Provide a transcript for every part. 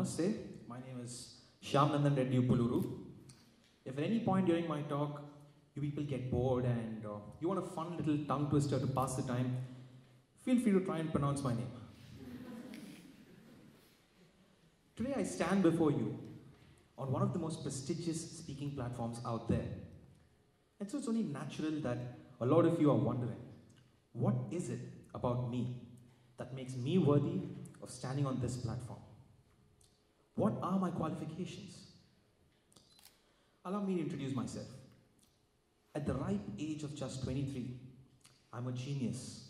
Namaste, my name is Shyam, Nandan, Reddy, Uppuluru. If at any point during my talk you people get bored and you want a fun little tongue twister to pass the time, feel free to try and pronounce my name. Today I stand before you on one of the most prestigious speaking platforms out there. And so it's only natural that a lot of you are wondering, what is it about me that makes me worthy of standing on this platform? What are my qualifications? Allow me to introduce myself. At the ripe age of just 23, I'm a genius.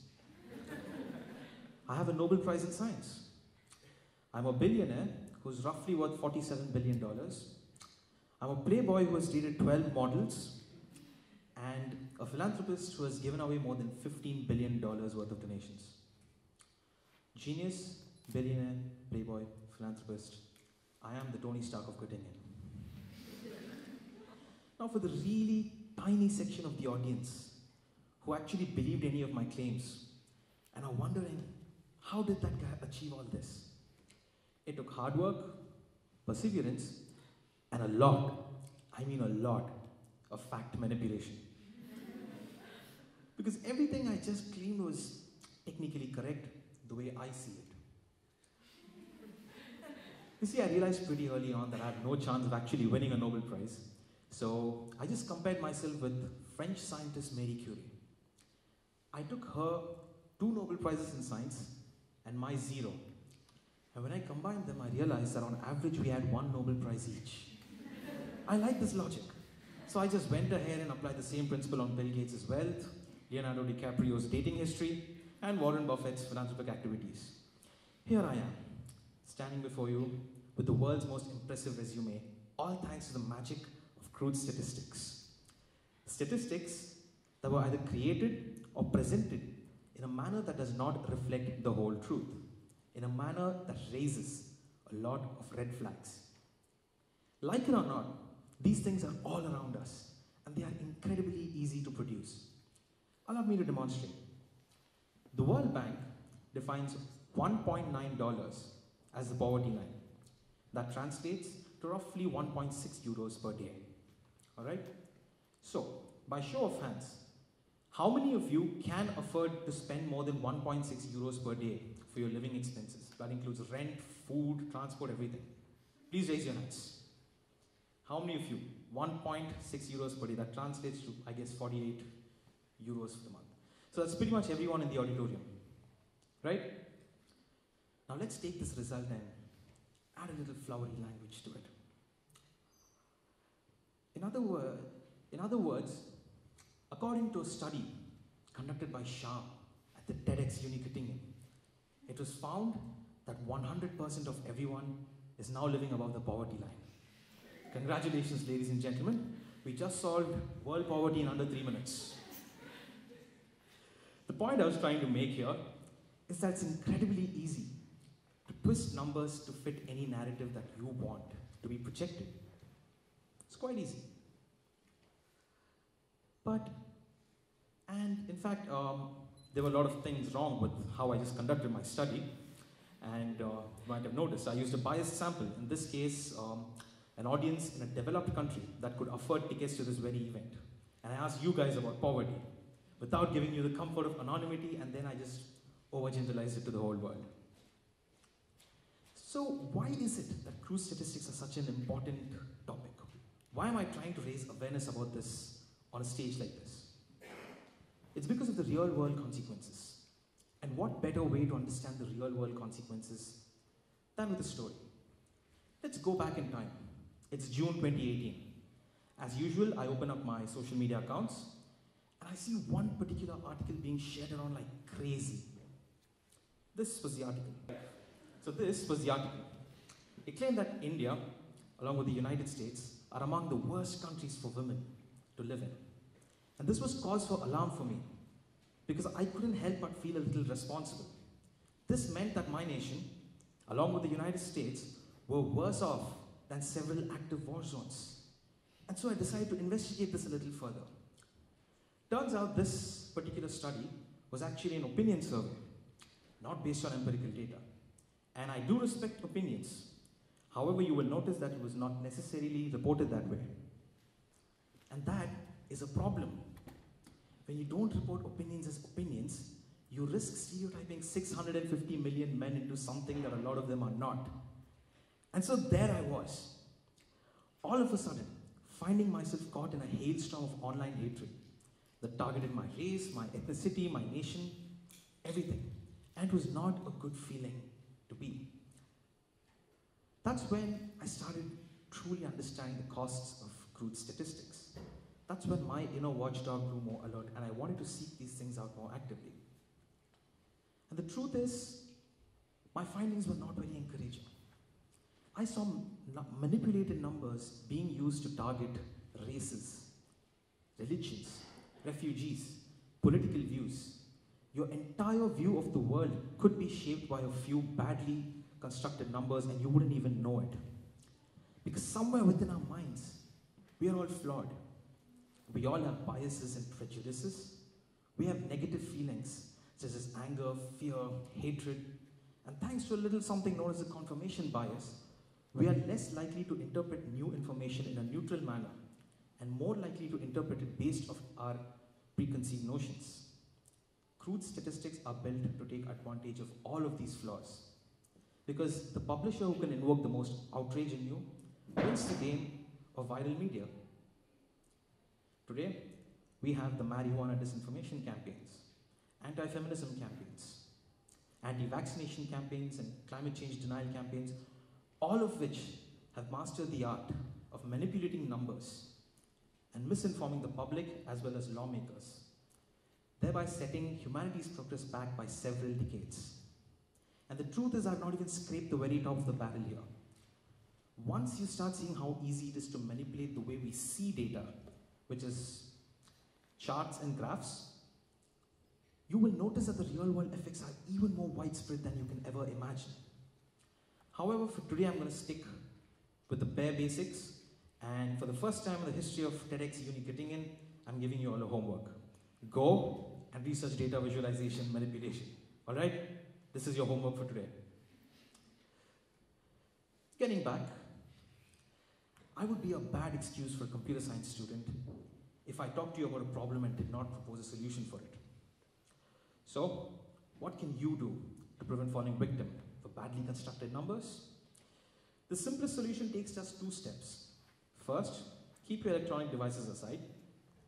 I have a Nobel Prize in Science. I'm a billionaire who's roughly worth $47 billion. I'm a playboy who has dated 12 models and a philanthropist who has given away more than $15 billion worth of donations. Genius, billionaire, playboy, philanthropist. I am the Tony Stark of Göttingen. Now for the really tiny section of the audience who actually believed any of my claims and are wondering, how did that guy achieve all this? It took hard work, perseverance, and a lot, I mean a lot, of fact manipulation. Because everything I just claimed was technically correct the way I see it. You see, I realized pretty early on that I have no chance of actually winning a Nobel Prize. So I just compared myself with French scientist Marie Curie. I took her 2 Nobel Prizes in science and my 0. And when I combined them, I realized that on average we had 1 Nobel Prize each. I like this logic. So I just went ahead and applied the same principle on Bill Gates' wealth, Leonardo DiCaprio's dating history, and Warren Buffett's philanthropic activities. Here I am, standing before you with the world's most impressive resume, all thanks to the magic of crude statistics. Statistics that were either created or presented in a manner that does not reflect the whole truth, in a manner that raises a lot of red flags. Like it or not, these things are all around us, and they are incredibly easy to produce. Allow me to demonstrate. The World Bank defines $1.9 as the poverty line. That translates to roughly 1.6 euros per day. All right? So, by show of hands, how many of you can afford to spend more than 1.6 euros per day for your living expenses? That includes rent, food, transport, everything. Please raise your hands. How many of you? 1.6 euros per day. That translates to, I guess, 48 euros for the month. So that's pretty much everyone in the auditorium. Right? Now let's take this result and add a little flowery language to it. In other words, according to a study conducted by Shyam at the TEDxUniGoettingen, it was found that 100% of everyone is now living above the poverty line. Congratulations, ladies and gentlemen. We just solved world poverty in under 3 minutes. The point I was trying to make here is that it's incredibly easy to twist numbers to fit any narrative that you want to be projected. It's quite easy. And in fact, there were a lot of things wrong with how I just conducted my study. And you might have noticed, I used a biased sample. In this case, an audience in a developed country that could afford tickets to this very event. And I asked you guys about poverty without giving you the comfort of anonymity, and then I just overgeneralized it to the whole world. So why is it that crude statistics are such an important topic? Why am I trying to raise awareness about this on a stage like this? It's because of the real world consequences. And what better way to understand the real world consequences than with a story? Let's go back in time. It's June 2018. As usual, I open up my social media accounts and I see one particular article being shared around like crazy. This was the article. So this was the article. It claimed that India, along with the United States, are among the worst countries for women to live in. And this was cause for alarm for me, because I couldn't help but feel a little responsible. This meant that my nation, along with the United States, were worse off than several active war zones. And so I decided to investigate this a little further. Turns out this particular study was actually an opinion survey, not based on empirical data. And I do respect opinions. However, you will notice that it was not necessarily reported that way. And that is a problem. When you don't report opinions as opinions, you risk stereotyping 650 million men into something that a lot of them are not. And so there I was, all of a sudden, finding myself caught in a hailstorm of online hatred that targeted my race, my ethnicity, my nation, everything. And it was not a good feeling to be. That's when I started truly understanding the costs of crude statistics. That's when my inner watchdog grew more alert and I wanted to seek these things out more actively. And the truth is, my findings were not very encouraging. I saw manipulated numbers being used to target races, religions, refugees, political views. Your entire view of the world could be shaped by a few badly constructed numbers and you wouldn't even know it. Because somewhere within our minds, we are all flawed. We all have biases and prejudices. We have negative feelings such as anger, fear, hatred. And thanks to a little something known as a confirmation bias, we are less likely to interpret new information in a neutral manner and more likely to interpret it based on our preconceived notions. Crude statistics are built to take advantage of all of these flaws. Because the publisher who can invoke the most outrage in you wins the game of viral media. Today, we have the marijuana disinformation campaigns, anti-feminism campaigns, anti-vaccination campaigns, and climate change denial campaigns, all of which have mastered the art of manipulating numbers and misinforming the public as well as lawmakers, thereby setting humanity's progress back by several decades. And the truth is, I've not even scraped the very top of the barrel here. Once you start seeing how easy it is to manipulate the way we see data, which is charts and graphs, you will notice that the real-world effects are even more widespread than you can ever imagine. However, for today, I'm going to stick with the bare basics, and for the first time in the history of TEDxUniGoettingen, I'm giving you all a homework. Go and research data visualization manipulation. All right? This is your homework for today. Getting back, I would be a bad excuse for a computer science student if I talked to you about a problem and did not propose a solution for it. So, what can you do to prevent falling victim for badly constructed numbers? The simplest solution takes just 2 steps. First, keep your electronic devices aside.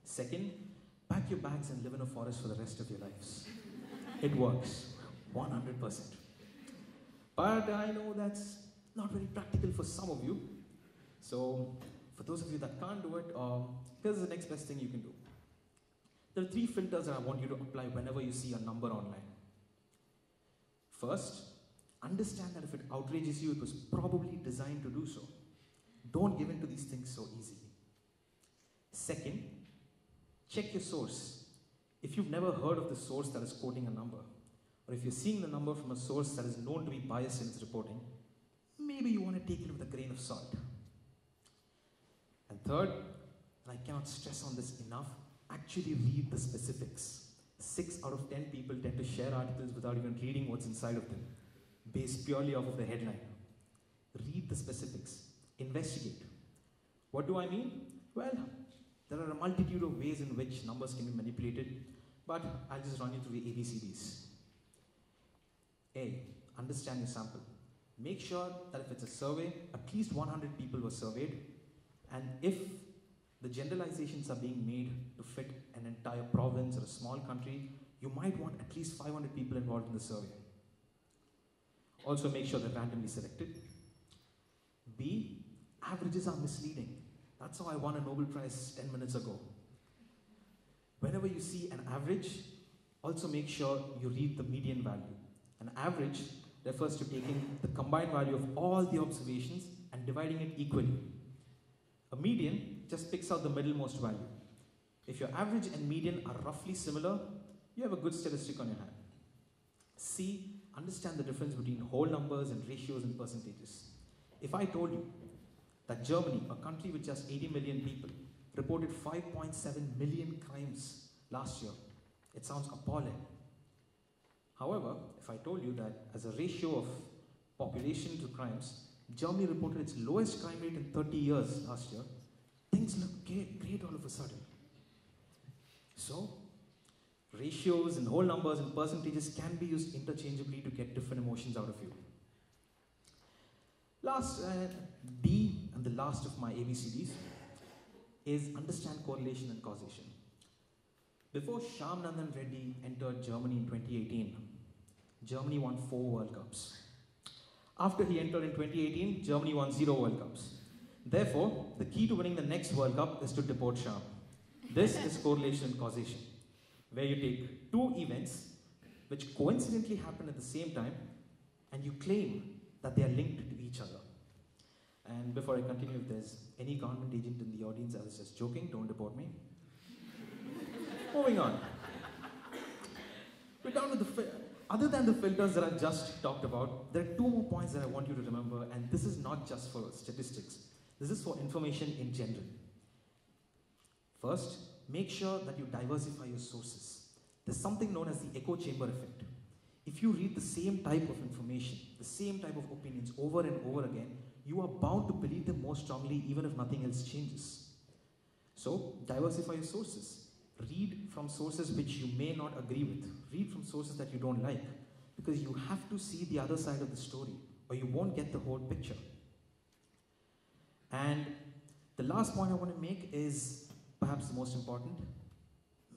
Second, pack your bags and live in a forest for the rest of your lives. It works, 100%. But I know that's not very practical for some of you. So, for those of you that can't do it, here's the next best thing you can do. There are 3 filters that I want you to apply whenever you see a number online. First, understand that if it outrages you, it was probably designed to do so. Don't give in to these things so easily. Second, check your source. If you've never heard of the source that is quoting a number, or if you're seeing the number from a source that is known to be biased in its reporting, maybe you want to take it with a grain of salt. And third, and I cannot stress on this enough, actually read the specifics. 6 out of 10 people tend to share articles without even reading what's inside of them, based purely off of the headline. Read the specifics. Investigate. What do I mean? Well, there are a multitude of ways in which numbers can be manipulated, but I'll just run you through the ABCDs. A, understand your sample. Make sure that if it's a survey, at least 100 people were surveyed, and if the generalizations are being made to fit an entire province or a small country, you might want at least 500 people involved in the survey. Also make sure they're randomly selected. B, averages are misleading. That's how I won a Nobel Prize 10 minutes ago. Whenever you see an average, also make sure you read the median value. An average refers to taking the combined value of all the observations and dividing it equally. A median just picks out the middlemost value. If your average and median are roughly similar, you have a good statistic on your hand. C, understand the difference between whole numbers and ratios and percentages. If I told you that Germany, a country with just 80 million people, reported 5.7 million crimes last year, it sounds appalling. However, if I told you that as a ratio of population to crimes, Germany reported its lowest crime rate in 30 years last year. Things look great all of a sudden. So, ratios and whole numbers and percentages can be used interchangeably to get different emotions out of you. Last, D, and the last of my ABCDs, is understand correlation and causation. Before Shyam, Nandan, Reddy entered Germany in 2018, Germany won 4 World Cups. After he entered in 2018, Germany won 0 World Cups. Therefore, the key to winning the next World Cup is to deport Shyam. This is correlation and causation, where you take 2 events which coincidentally happen at the same time and you claim that they are linked to each other. And before I continue, if there's any government agent in the audience, I was just joking, don't deport me. Moving on. We're down to the other than the filters that I just talked about, there are 2 more points that I want you to remember, and this is not just for statistics. This is for information in general. First, make sure that you diversify your sources. There's something known as the echo chamber effect. If you read the same type of information, the same type of opinions over and over again, you are bound to believe them more strongly even if nothing else changes. So, diversify your sources. Read from sources which you may not agree with. Read from sources that you don't like, because you have to see the other side of the story or you won't get the whole picture. And the last point I want to make is perhaps the most important.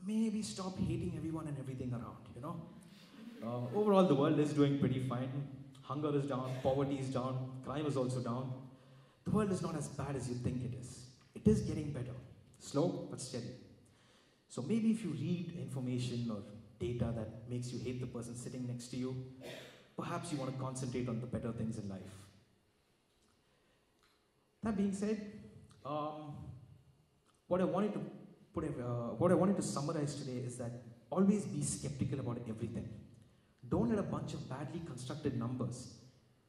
Maybe stop hating everyone and everything around, you know. Overall, the world is doing pretty fine. Hunger is down, poverty is down, crime is also down. The world is not as bad as you think it is. It is getting better. Slow, but steady. So maybe if you read information or data that makes you hate the person sitting next to you, perhaps you want to concentrate on the better things in life. That being said, what I wanted to summarize today is that always be skeptical about everything. Don't let a bunch of badly constructed numbers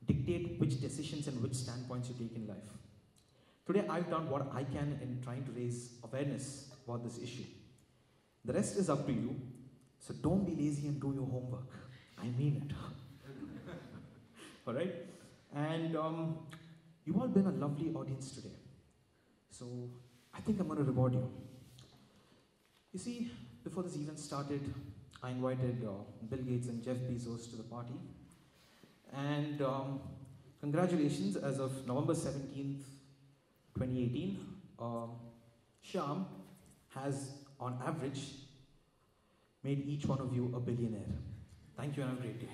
dictate which decisions and which standpoints you take in life. Today I've done what I can in trying to raise awareness about this issue. The rest is up to you, so don't be lazy and do your homework. I mean it. Alright? And you've all been a lovely audience today. So I think I'm going to reward you. You see, before this event started, I invited Bill Gates and Jeff Bezos to the party. And congratulations, as of November 17th, 2018, Shyam has, on average, made each one of you a billionaire. Thank you and have a great day.